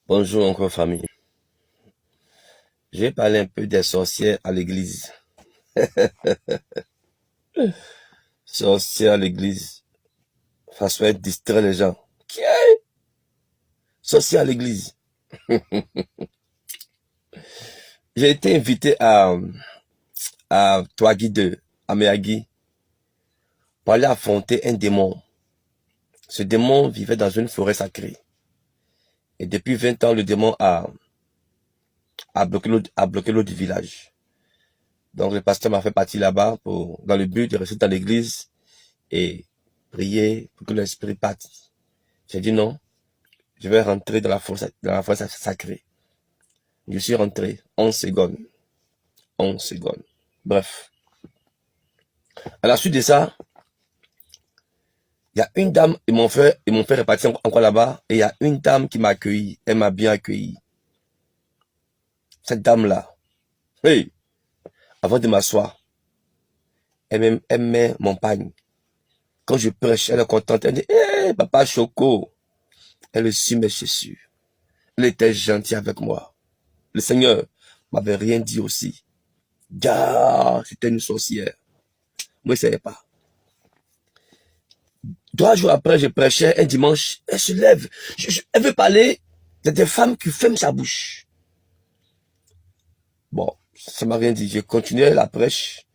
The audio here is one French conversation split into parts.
Bonjour encore famille. J'ai parlé un peu des sorcières à l'église. Sorcières à l'église. Façon de distraire les gens. Qui est sorcière à l'église? J'ai été invité à Touagui 2, à Miyagi, pour aller affronter un démon. Ce démon vivait dans une forêt sacrée. Et depuis 20 ans, le démon a bloqué l'eau du village. Donc le pasteur m'a fait partir là-bas dans le but de rester dans l'église et prier pour que l'esprit parte. J'ai dit non, je vais rentrer dans la forêt sacrée. Je suis rentré 11 secondes. 11 secondes. Bref. À la suite de ça, il y a une dame, ils m'ont fait repartir encore là-bas, et il y a une dame qui m'a accueilli. Elle m'a bien accueilli. Cette dame-là, hey, avant de m'asseoir, elle met mon pagne. Quand je prêche, elle est contente. Elle dit, hey, papa Choco. Elle suit mes chaussures. Elle était gentille avec moi. Le Seigneur m'avait rien dit aussi. Gars, c'était une sorcière. Moi, je ne savais pas. 3 jours après, je prêchais un dimanche, elle se lève. Elle veut parler des femmes qui ferment sa bouche. Bon, ça m'a rien dit. J'ai continué la prêche.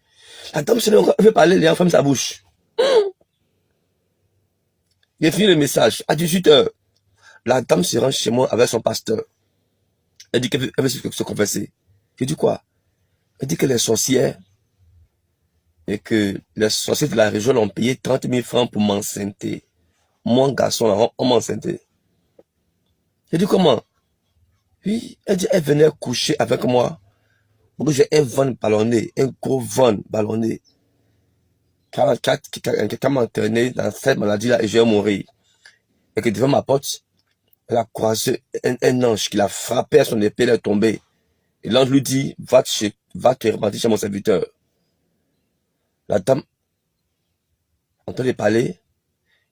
La dame se lève, elle veut parler, elle ferme sa bouche. J'ai fini le message. À 18 h, la dame se rend chez moi avec son pasteur. Elle dit qu'elle veut se confesser. J'ai dit quoi? Elle dit qu'elle est sorcière et que les sorciers de la région l'ont payé 30 000 francs pour m'enceinte. Mon garçon, on m'enceintait. J'ai dit comment? Oui, elle dit elle venait coucher avec moi. Moi, j'ai un van ballonné, un gros van ballonné. 44 qui m'a entraîné dans cette maladie-là et je vais mourir. Et que devant ma porte, elle a croisé un ange qui l'a frappé à son épée, elle est tombée. Et l'ange lui dit, va te repentir chez mon serviteur. La dame entendait parler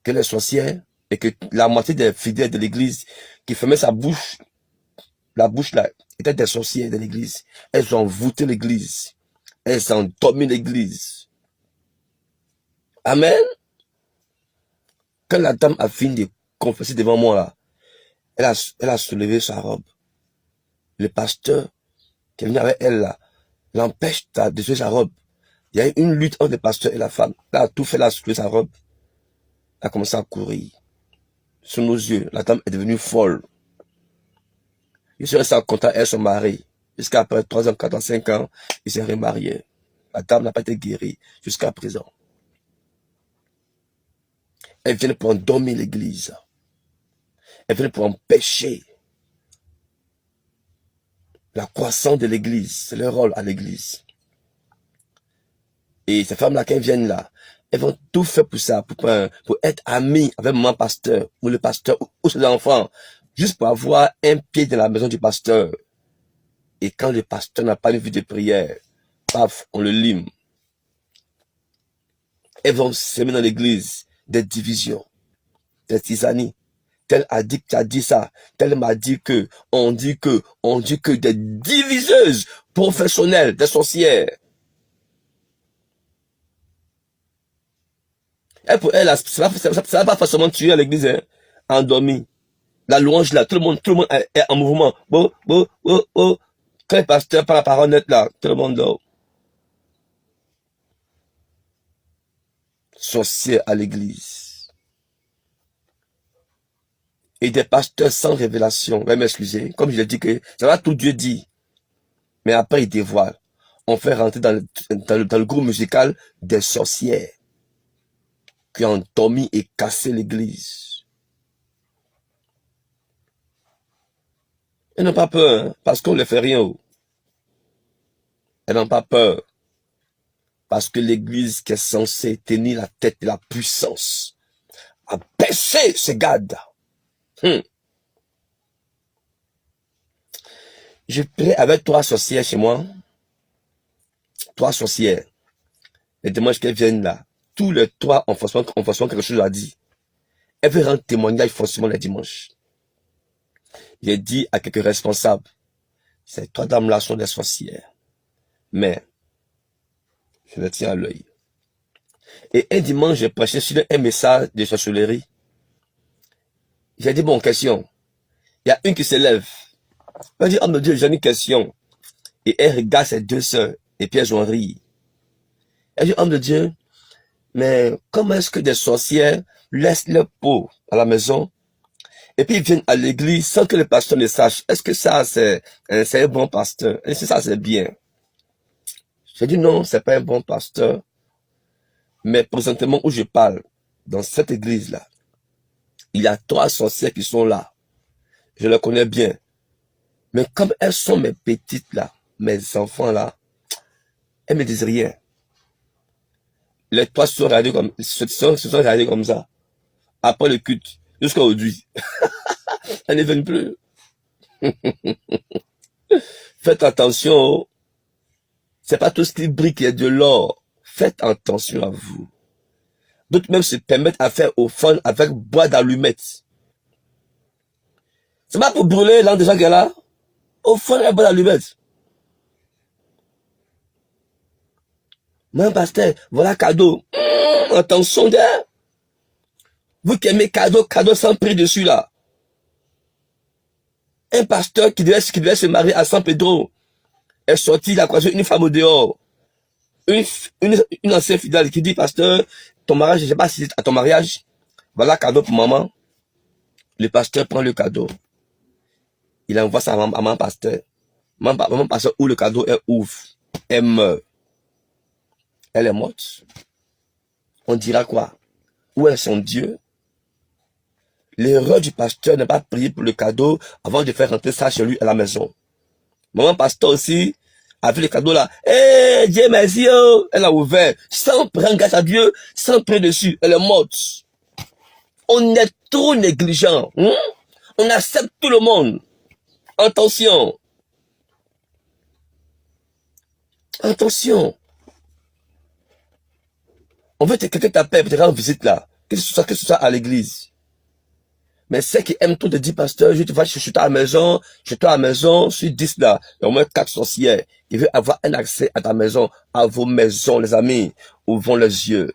qu'elle est sorcière et que la moitié des fidèles de l'église qui fermaient sa bouche, la bouche là, étaient des sorcières de l'église. Elles ont voûté l'église. Elles ont dominé l'église. Amen. Quand la dame a fini de confesser devant moi là, elle a soulevé sa robe. Le pasteur qui est venu avec elle là, l'empêche de soulever sa robe. Il y a eu une lutte entre le pasteur et la femme. Elle a tout fait, elle a soulevé sa robe. Elle a commencé à courir. Sous nos yeux, la dame est devenue folle. Je suis resté en contact avec son mari. Jusqu'à après 3 ans, 4 ans, 5 ans, il s'est remarié. La dame n'a pas été guérie jusqu'à présent. Elle vient pour endormir l'église. Elle vient pour empêcher la croissance de l'église. C'est leur rôle à l'église. Et ces femmes-là, quand elles viennent là, elles vont tout faire pour ça, pour être amies avec mon pasteur, ou le pasteur, ou ses enfants, juste pour avoir un pied dans la maison du pasteur. Et quand le pasteur n'a pas une vie de prière, paf, on le lime. Elles vont semer dans l'église des divisions, des tisanies. Tel a dit que tu as dit ça, tel m'a dit que, on dit que des diviseuses professionnelles, des sorcières. Et pour elle, ça va pas forcément tuer à l'église, hein, endormi. La louange là, tout le monde est en mouvement. Bon. Quand le pasteur parle la parole nette là, tout le monde dort. Sorcière à l'église. Et des pasteurs sans révélation, veuillez m'excuser, comme je l'ai dit que ça va tout Dieu dit. Mais après il dévoile. On fait rentrer dans le groupe musical des sorcières qui ont dormi et cassé l'église. Elles n'ont pas peur, hein, parce qu'on ne leur fait rien. Elles n'ont pas peur. Parce que l'église qui est censée tenir la tête de la puissance a baissé ses gardes. Je prie avec 3 sorcières chez moi. 3 sorcières. Les dimanches qu'elles viennent là, tous les 3 ont forcément quelque chose à dire. Elles veulent rendre témoignage forcément les dimanches. J'ai dit à quelques responsables, ces 3 dames-là sont des sorcières. Mais, je les tiens à l'œil. Et un dimanche, j'ai prêché sur un message de sorcellerie. J'ai dit, bon, question. Il y a une qui se lève. Elle dit, oh mon Dieu, j'ai une question. Et elle regarde ses 2 sœurs. Et puis elles ont ri. Elle dit, homme de Dieu, mais comment est-ce que des sorcières laissent leur peau à la maison et puis ils viennent à l'église sans que le pasteur ne sache? Est-ce que ça, c'est un bon pasteur? Est-ce que ça, c'est bien? J'ai dit non, c'est pas un bon pasteur. Mais présentement où je parle, dans cette église-là, il y a 3 sorcières qui sont là. Je les connais bien. Mais comme elles sont mes petites là, mes enfants là, elles me disent rien. Les 3 se sont regardés comme ça. Après le culte, jusqu'à aujourd'hui. Elles ne viennent plus. Faites attention. C'est pas tout ce qui brille qui est de l'or. Faites attention à vous. D'autres même se permettent à faire offrande avec bois d'allumettes. C'est pas pour brûler l'an des gens qui est là. Offrande avec bois d'allumettes. Mon pasteur, voilà cadeau. Attention d'air. Vous qui aimez cadeau sans prix dessus là. Un pasteur qui devait se marier à San Pedro est sorti, il a croisé une femme au dehors. Une ancienne fidèle qui dit, pasteur, ton mariage, je ne sais pas si c'est à ton mariage, voilà cadeau pour maman. Le pasteur prend le cadeau. Il envoie ça à maman pasteur. Maman pasteur où le cadeau est ouf. Elle meurt. Elle est morte. On dira quoi? Où est son Dieu? L'erreur du pasteur n'est pas prier pour le cadeau avant de faire rentrer ça chez lui à la maison. Maman pasteur aussi a vu le cadeau là. Eh, Dieu merci, oh. Elle a ouvert. Sans prendre grâce à Dieu, sans prier dessus. Elle est morte. On est trop négligent. On accepte tout le monde. Attention. Attention. On veut que quelqu'un t'appelle, te rendre visite là. Que ce soit à l'église. Mais ceux qui aiment tout te dire, pasteur, je te vois chez toi à la maison, sur 10 là, il y a au moins 4 sorcières qui veulent avoir un accès à ta maison, à vos maisons, les amis, ouvrons les yeux.